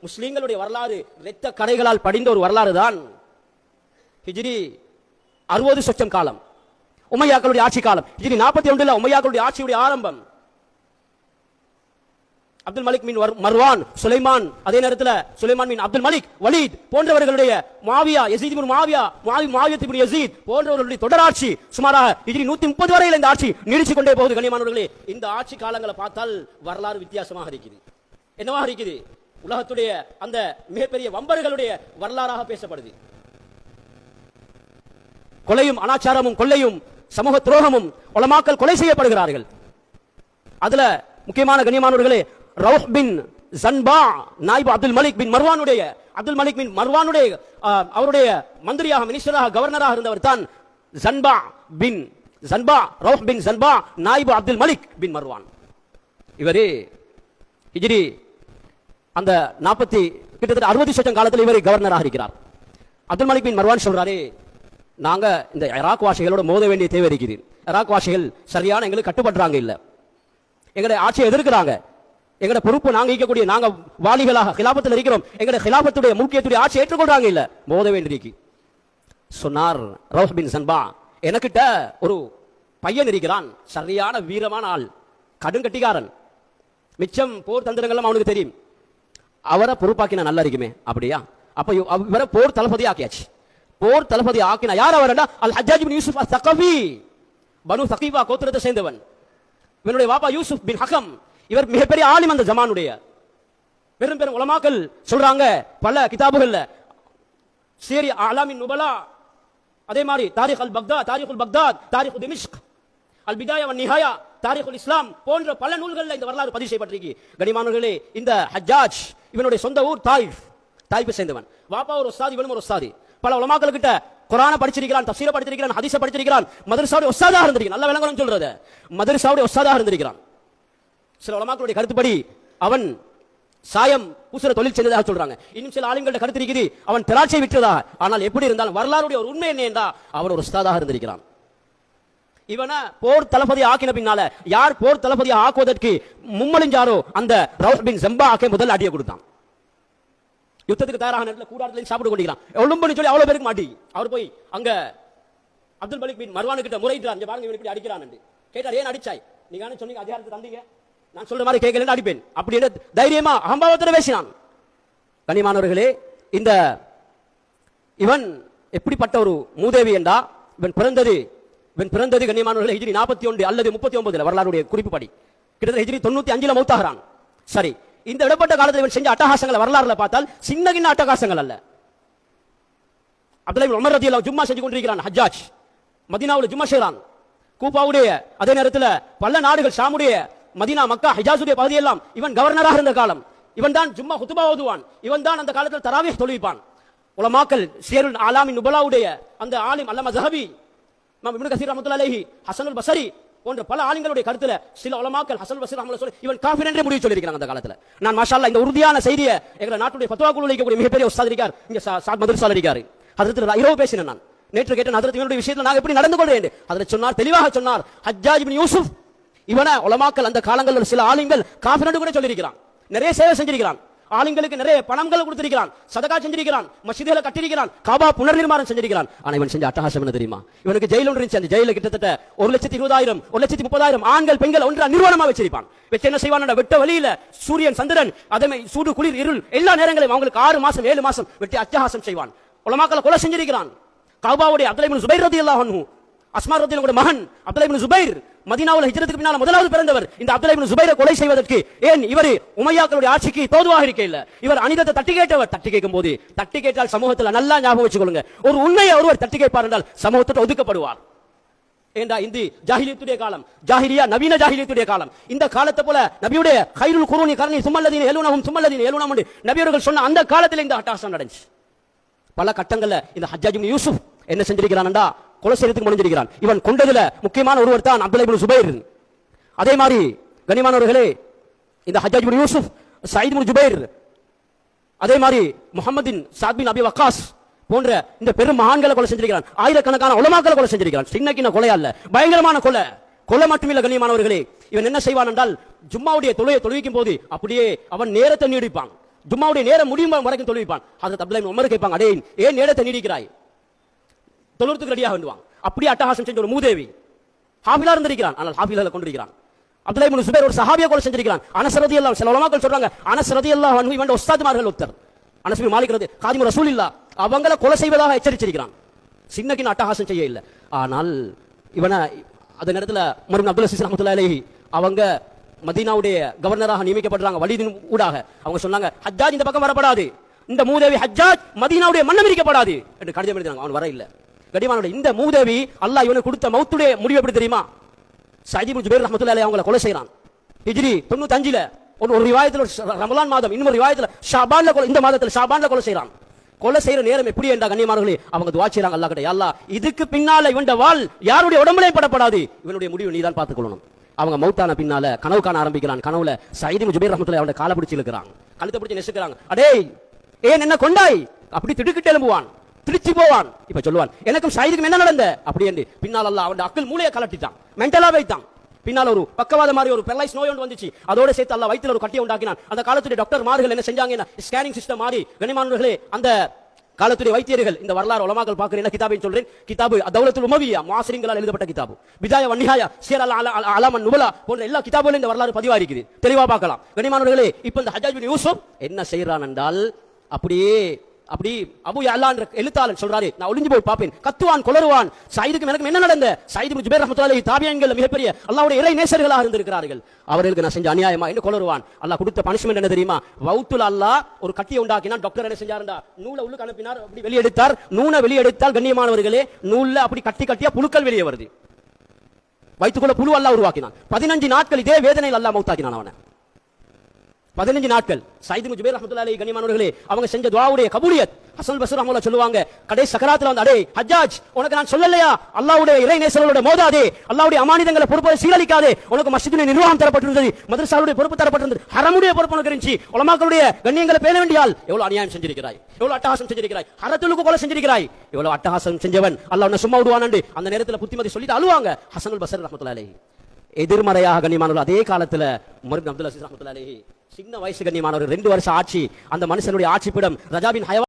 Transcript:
முஸ்லிம்களுடைய வரலாறு இரத்த கரைகளால் படிந்த ஒரு வரலாறு தான் ஹிஜ்ரி 60 சொச்சம் காலம், உமையாக்களுடைய ஆட்சி காலம். ஹிஜ்ரி 41 உமையாக்களுடைய ஆட்சியுடைய ஆரம்பம். அப்துல் மலிக் பின் மர்வான், சுலைமான், அதே நேரத்தில் சுலைமான் பின் அப்துல் மலிக், வலீத் போன்றவர்களுடைய மாவியா, யசீத் பின் மாவியா, மாவியா பின் யசீத் போன்றவர்களுடைய தொடராட்சி சுமாராக ஹிஜ்ரி 130 வரையில் இந்த ஆட்சி நீடிச்சு கொண்டே போகுது. கண்ணியமானவர்களே, இந்த ஆட்சி காலங்களை பார்த்தால் வரலாறு வித்தியாசமாக இருக்குது. என்னவாக இருக்குது? உலகத்துடைய அந்த மிகப்பெரிய வம்பர்களுடைய வரலாறாக பேசப்படுது. கொலையும் அனாச்சாரமும் கொள்ளையும் சமூக துரோகமும் உலமாக்கள் கொலை செய்யப்படுகிறார்கள். அதுல முக்கியமான கண்ணியமானவர்களே, ரவுஹ் பின் ஜன்பா நாயிப் அப்துல் மலிக் பின் மர்வானுடைய அவருடைய மந்திரியாக, மினிஸ்டராக, கவர்னராக இருந்தவர் தான் ரவுஹ் பின் ஜன்பா நாயிப் அப்துல் மலிக் பின் மர்வான். இவரே ஹிஜ்ரி அந்த 40 கிட்டத்தட்ட 60 வருஷம் காலத்தில் இவரை கவர்னராக இருக்கிறார். அப்துல் மலிக் பின் மர்வான் சொல்றாரு, நாங்க இந்த ஈராக் வாசிகளோட மோத வேண்டிய தேவை இருக்குது. ஈராக் வாசிகள் சரியான எங்களுக்கு கட்டுப்படுறாங்க, இல்ல எங்களுடைய ஆட்சியை எதிர்க்கிறாங்க. எங்கட பொறுப்பு நாங்க ஈக்கக்கூடிய, நாங்க வாலிகளாக ஹிலாபத்தில் இருக்கிறோம், எங்கட ஹிலாபத்துடைய முக்கியத்துடைய ஆட்சி ஏற்றுக்கொள்றாங்க, இல்ல மோத வேண்டியிருக்கு. சொன்னார் ரவுஹ் பின் ஜன்பா, எனக்கிட்ட ஒரு பையன் இருக்கிறான், சரியான வீரமான ஆள், கடுங்கட்டிக்காரன், மிச்சம் போர் தந்திரங்கள்லாம் அவனுக்கு தெரியும், அவரை பொறுப்பாக்கினா நல்லா இருக்குமே. அப்படியா? அப்ப இவரை போர் தளபதி ஆக்கியாச்சு. போர் தளபதி ஆக்கினா யார் அவர்? அல் ஹஜ்ஜாஜ் பின் யூசுப் அஸ்-ஸகஃபி, பனு ஸகீஃபா கோத்திரத்தை சேர்ந்தவன். இவனுடைய வாப்பா யூசுப் பின் ஹகம், இவர் மிகப்பெரிய ஆலிம். அந்த ஜமானுடைய பெரும் பெரும் உலமாக்கள் சொல்றாங்க பல கிதாபுகள்ல, சீரி அலாமின் நுபலா, அதே மாதிரி தாரிகுல் பக்தாத், தாரிகு திமிஷ்க், அல் பிதாயா வன் நிஹாயா, தாரிகுல் இஸ்லாம் போன்ற பல நூல்களில் இந்த வரலாறு பதிவு செய்யப்பட்டிருக்கு. கனிமானவர்களே, இந்த ஹஜ்ஜாஜ் இவனுடைய சொந்த ஊர் தாயிஃபை சேர்ந்தவன். வாப்பா ஒரு உஸ்தாத், இவனும் ஒரு உஸ்தாதி. பல உலமாக்கள் கிட்ட குர்ஆனை படிச்சிருக்கிறான், தஃசீரை படிச்சிருக்கிறான், ஹதீஸை படிச்சிருக்கிறான், மதரசாவுடைய உஸ்தாதாக இருந்திருக்கிறான். நல்ல விளங்கணும் சொல்றது, மதரசாவுடைய உஸ்தாதாக இருந்திருக்கிறான். சில உலமாக்களுடைய கருத்துப்படி அவன் சாயம் பூசுற தொழில் செய்ததாக சொல்றாங்க. இன்னும் சில ஆளுங்களுடைய கருத்து இருக்குது அவன் திராட்சை விற்றதா. ஆனால் எப்படி இருந்தாலும் வரலாறுடைய ஒரு உண்மை என்ன என்றா அவன் ஒரு உஸ்தாதாக இருந்திருக்கிறான். இவனை போர் தளபதி ஆக்கின பின்னால யார் போர் தளபதி ஆக்குவதற்கு மும்மலிஞ்சாரோ அந்த ரவுஹ் பின் ஜன்பா ஆக்கே முதல் அடியை கொடுத்தான். யுத்தத்துக்கு தயாராக நேரத்தில் கூடாரத்தில் சாப்பிட்டு கொண்டிருக்கிறான். எவ்வளவு சொல்லி அவ்வளவு பேருக்கு மாட்டி அவர் போய் அங்க அப்துல் மலிக் பின் மர்வான் கிட்ட முறையிட்டார், பாருங்க இவன் இப்படி அடிக்கிறான் என்று கேட்டார். ஏன் அடிச்சாய்? நீங்க சொன்னீங்க அதிகாரத்தை தந்தீங்க, நான் சொல்ற மாதிரி கேட்கல அடிப்பேன் அப்படின்னு தைரியமா அகம்பாவத்தில் பேசினான். கண்ணியமானவர்களே, இந்த இவன் எப்படிப்பட்ட ஒரு மூதேவி என்றா, இவன் பிறந்தது கண்ணியமானவர்களே ஹிஜ்ரி 41 அல்லது 39 வரலாறுடைய குறிப்புப்படி கிட்டத்தட்ட ஹிஜ்ரி 95 மௌத்தாகிறான். சரி, இந்த இடப்பட்ட காலத்தில் இவன் செஞ்ச அட்டகாசங்களை வரலாறுல பார்த்தால் சின்ன கிண்ண அட்டகாசங்கள் அல்ல. அப்துல்லாஹ் இப்னு உமர் ரலியல்லாஹு ஜும்மா செஞ்சு கொண்டிருக்கிறான். ஹஜ்ஜாஜ் மதீனாவுல ஜும்மா செய்றான். கூபாவுடைய அதே நேரத்தில் பல நாடுகள், ஷாமுடைய, மதீனா, மக்கா, ஹிஜாஸுடைய பகுதியெல்லாம் இவன் கவர்னராக இருந்த காலம். இவன் தான் ஜும்மா குத்துபா ஓதுவான். இவன் தான் அந்த காலத்தில் தராவீஹ் தொழுவிப்பான். உலமாக்கள் சீருல் அலாமின் நுபலாவுடைய அந்த ஆலிம் அல்லமா ஸஹபி, இமாம் இப்னு கஸீர் ரஹ்மத்துல்லாஹி அலைஹி, ஹஸனுல் பஸரி போன்ற பல ஆலிம்களுடைய கருத்துல சில உலமாக்கள் ஹஸனுல் பஸரி ரஹ்மத்துல்லாஹி சொல்லி இவன் காஃபிர் என்று முடிவு சொல்லியிருக்காங்க அந்த காலத்துல. நான் மாஷா அல்லாஹ் இந்த உறுதியான செய்தியை எங்க நாட்டுடைய ஃபத்வா குழுவில் இருக்கக்கூடிய மிகப்பெரிய உஸ்தாத் இருக்கார், இங்க சாத் மதரசால இருக்காரு. ஹஜ்ரத் இரவு பேசினேன் நான், நேற்று கேட்டேன் ஹஜ்ரத் இவனுடைய விஷயத்துல நான் எப்படி நடந்து கொள்றேன். அதில் சொன்னார், தெளிவாக சொன்னார், ஹஜ்ஜாஜ் இப்னு யூசுப் இவனை உலமாக்கள் அந்த காலங்களில் சில ஆலிம்கள் காஃபிர் என்று கூட சொல்லியிருக்கிறான். நிறைய சேவை செஞ்சிருக்கிறான், ஆளுங்களுக்கு நிறைய பணங்கள் கொடுத்திருக்கிறான், சதகா செஞ்சிருக்கிறான், மஸ்ஜிதுகளை கட்டியிருக்கிறான், காபா புனர்நிர்மாணம் செஞ்சிருக்கிறான். ஆனா இவன் செஞ்ச அட்டகாசம் என்ன தெரியுமா? இவனுக்கு ஜெயில் ஒன்று இருந்துச்சு. அந்த ஜெயில கிட்டத்தட்ட 1,20,000 1,30,000 ஆண்கள் பெண்கள் ஒன்றா நிர்வாணமா வச்சிருப்பான். வச்சு என்ன செய்வான்? வெட்ட வழியில சூரியன் சந்திரன் அதே சூடு குளிர் இருள் எல்லா நேரங்களையும் அவங்களுக்கு 6 மாசம் 7 மாசம் வெட்டி அட்டகாசம் செய்வான். உலமாக்களை கொலை செஞ்சிருக்கிறான். காபாவுடைய அப்துல்லாஹ் இப்னு சுபைர் ரலியல்லாஹு அன்ஹு, அஸ்மா ரலியல்லாஹு மகன் அப்துல்லாஹ் இப்னு சுபைர் மதீனாவுல ஹிஜ்ரத்துக்கு பின்னால் முதலாவது பிறந்தவர். இந்த அப்துல்லாஹ் இப்னு சுபைரை கொலை செய்வதற்கு ஏன் இவர் உமையாக்களுடைய ஆட்சிக்கு தோதுவாக இருக்கல. இவர் அனிதத்தை தட்டி கேட்டவர். தட்டி கேட்கும் போது, தட்டி கேட்டால் சமூகத்தில் நல்லா ஞாபகம் வச்சுக்கொள்ளுங்க, ஒரு உண்மையை ஒருவர் தட்டி கேட்பார் என்றால் சமூகத்தை ஒதுக்கப்படுவார். ஏண்டா இந்த ஜாஹிலியத்துடைய காலம், ஜாஹிலியா நவீன ஜாஹிலியத்துடைய காலம். இந்த காலத்தை போல நபியுடைய கைருல் குரூனி கர்னி சும்மல்லதீன யலூனஹும் நபியவர்கள் சொன்ன அந்த காலத்தில் இந்த அட்டகாசம் நடந்துச்சு. பல கட்டங்கள்ல இந்த ஹஜ்ஜாஜ் இப்னு யூசுப் என்ன செஞ்சிருக்கிறான்டா, கொலை செய்யறதுக்கு முடிஞ்சிருக்கிறான். இவன் கொண்டதுல முக்கியமான ஒருவர் தான் அப்துல்லாஹ் இப்னு சுபைர். அதே மாதிரி கனிமானவர்களே, இந்த ஹஜ்ஜாஜ் இப்னு யூசுப், சயீத் இப்னு ஜுபைர், அதே மாதிரி முஹம்மதின் சாத் பின் அபி வக்காஸ் போன்ற இந்த பெரும் மகான்களை கொலை செஞ்சிருக்கிறான். ஆயிரக்கணக்கான உலமாக்களை கொலை செஞ்சிருக்கிறான். சின்ன கொலை அல்ல, பயங்கரமான கொலை மட்டுமில்ல கண்ணியமானவர்களே. இவன் என்ன செய்வான் என்றால், ஜும்மாவுடைய தொழுகையை தொழுவிக்கும் போது அப்படியே அவன் நேரத்தை நீடிப்பான். ஜும்மாவுடைய நேரம் முடியும் வரைக்கும் தொழுவிப்பான். ஹஜ்ரத் அப்துல்லாஹ் இப்னு உமர் கேட்பாங்க, அடே ஏன் நேரத்தை நீடிக்கிறாய், தொழுறதுக்கு ரெடியாக வேண்டுவான். அப்படி அட்டகாசம் செஞ்ச ஒரு மூதேவி ஹாஃபிலா இருந்திருக்கிறான், ஆனால் ஹாஃபிலால கொண்டிருக்கிறான். அப்துல்லாஹ் இப்னு சுபைர் ஒரு சஹாபியை கொலை செஞ்சிருக்கிறான். அனஸ் ரலியல்லாஹு, சில உலமாக்கள் சொல்றாங்க அனஸ் ரலியல்லாஹு அன்ஹு இவன் உஸ்தாத்மார்கள் ஒருத்தர், அனஸ் பின் மாலிக் காதிமு ரசூலில்லாஹ், அவங்கள கொலை செய்வதாக எச்சரிச்சிருக்கிறான். சின்னக்கின் அட்டகாசம் செய்ய இல்லை. ஆனால் இவனை அந்த நேரத்தில் உமர் இப்னு அப்துல் அஸீஸ் ரஹ்மத்துல்லாஹி அலைஹி அவங்க மதீனாவுடைய கவர்னராக நியமிக்கப்படுறாங்க. வலீதின் ஊடாக அவங்க சொன்னாங்க, ஹஜ்ஜாஜ் இந்த பக்கம் வரப்படாது, இந்த மூதேவி ஹஜ்ஜாஜ் மதீனாவுடைய மன்னம் இருக்கப்படாது என்று கடிதம் எழுதினாங்க. அவன் வர இல்லை. கடிமானுடைய இந்த மூதேவி அல்லாஹ் இவனுக்கு கொடுத்த மௌத்துடைய முடிவு எப்படி தெரியுமா? சயீத் இப்னு ஜுபைர் ரஹ்மத்துல்லாஹி அலைஹி அவங்கள கொலை செய்றான். ஹிஜ்ரி 95ல ஒரு ரிவாயத்தில் ரமலான் மாதம், இன்னொரு ரிவாயத்தில் ஷாபான்ல கொலை, இந்த மாதத்தில் ஷாபான்ல கொலை செய்றான். கொலை செய்யற நேரம் எப்படி என்ற கண்ணியமானவர்களே அவங்க துஆ செய்றாங்க அல்லாஹ் கிட்ட, யா அல்லாஹ் இதுக்கு பின்னால இவன் வாள் யாருடைய உடம்புலே படப்படாது, இவனுடைய முடிவு நீதான் பார்த்துக் கொள்ளணும். அவங்க மௌத்தான பின்னால கனவு காண ஆரம்பிக்கிறான். கனவுல சயீத் இப்னு ஜுபைர் ரஹ்மத்துல்லாஹி அவருடைய காலை பிடிச்சு இழுக்கிறாங்க, கழுத்தை பிடிச்சு நெசுக்கிறாங்க. அடே ஏன் என்ன கொண்டாய், அப்படி திடுக்கிட்டு எழும்புவான், திருச்சி போவான். இப்ப சொல்லுவான் எனக்கும் சயீதுக்கும் என்ன நடந்த அப்படி என்று. பின்னால் அல்லாஹ் அவன் அக்கல் மூளையை கலட்டிட்டான், மென்டலா வைத்தான். பின்னால் ஒரு பக்கவாத மாதிரி ஒரு பெரலைஸ் நோய் ஒன்று வந்துச்சு. அதோட சேர்த்து அல்லாஹ் வயித்துல ஒரு கட்டியை உண்டாக்கினான். அந்த காலத்துடைய டாக்டர் மார்கள் என்ன செஞ்சாங்க, ஸ்கேனிங் சிஸ்டம் மாறி கண்ணியமானவர்களே அந்த காலத்துடைய வைத்தியர்கள், இந்த வரலாறு உலமாக்கள் பார்க்கிறேன், கிதாபை சொல்றேன், கிதாபு தௌலத்துல் உமவிய்யா முஆசிரிங்களால் எழுதப்பட்ட கிதாபு, பிதாயா வ நிஹாயா, சியர் அலாமன் நுபலா போன்ற எல்லா கிதாபுகளிலும் இந்த வரலாறு பதிவா இருக்குது, தெளிவா பார்க்கலாம். கண்ணியமானவர்களே இப்ப இந்த ஹஜ்ஜாஜ் பின் யூசுப் என்ன செய்யறான் என்றால், அப்படியே அப்படி அபு யஅலா என்ற எழுத்தாளன் சொல்றாரு, நான் ஒளிஞ்சு போய் பார்ப்பேன், கத்துவான், கொளறுவான், சயீதுக்கு எனக்கு என்ன நடந்த, சயீத் இப்னு ஜுபைர் ரஹ்மத்துல்லாஹி அலைஹி தாபியீன்கள் மிகப்பெரிய அல்லாஹ்வுடைய இறை நேசர்களாக இருந்திருக்கிறார்கள், அவர்களுக்கு நான் செஞ்ச அநியாயமா என்று கொளறுவான். அல்லாஹ் கொடுத்த பனிஷ்மென்ட் என்ன தெரியுமா? வௌத்துல அல்லாஹ் ஒரு கட்டியை உண்டாக்கினான். டாக்டர் என்ன செஞ்சாருண்டா, நூலை உள்ளுக்கு அனுப்பினார், அப்படி வெளியெடுத்தார். நூனை வெளியெடுத்தால் கண்ணியமானவர்களே நூல்ல அப்படி கட்டி கட்டியா புழுக்கள் வெளியே வருது. வயிற்றுக்குள்ள புழு அல்லாஹ் உருவாக்கினான். 15 நாட்கள் இதே வேதனையில் அல்லாஹ் மௌத்தாக்கினான் அவனை. 15 நாட்கள். சயீத் இப்னு ஜுபைர் ரஹ்மத்துல்லாஹி அலைஹி கண்ணியமானவர்களே அவங்க செஞ்ச துஆவுடைய கபூலியத். ஹஸன் பஸ்ரி ரஹ்மத்துல்லாஹி சொல்லுவாங்க, கடைசி சக்கராத்துல வந்து, அடே ஹஜ்ஜாஜ் உனக்கு நான் சொல்லலையா, அல்லாஹ்வுடைய இறை நேசர்களோட மோதாதே, அல்லாஹ்வுடைய அமானிதங்களை பொறுப்பை சீரழிக்காதே, உனக்கு மஸ்ஜிதுடைய நிர்வாகம் தரப்பட்டிருந்தது, மதரசாவுடைய பொறுப்பு தரப்பட்டிருந்தது, ஹரமுடைய பொறுப்பு உனக்கு இருந்துச்சு, உலமாக்களுடைய கண்ணியங்களை பேண வேண்டியால் எவ்வளவு அநியாயம் செஞ்சிருக்கிறாய், எவ்வளவு அட்டகாசம் செஞ்சிருக்கிறாய், ஹரத்துலுக்கு கொலை செஞ்சிருக்கிறாய், எவ்வளவு அட்டகாசம் செஞ்சவன் அல்லாஹ் உன்னை சும்மா விடுவானு அந்த நேரத்தில் புத்திமதி சொல்லிட்டு அழுவாங்க ஹஸன் பஸ்ரி ரஹ்மத்துல்லாஹி அலைஹி. எதிர்மறையாக கண்ணியமானவர்கள் அதே காலத்துல உமர் இப்னு அப்துல் அஸீஸ் ரஹ்மத்துல்லாஹி அலைஹி சின்ன வயசு கண்ணியமானவர்கள் 2 வருஷம் ஆட்சி, அந்த மனுஷனுடைய ஆட்சி பீடம் ரஜா பின் ஹயவான்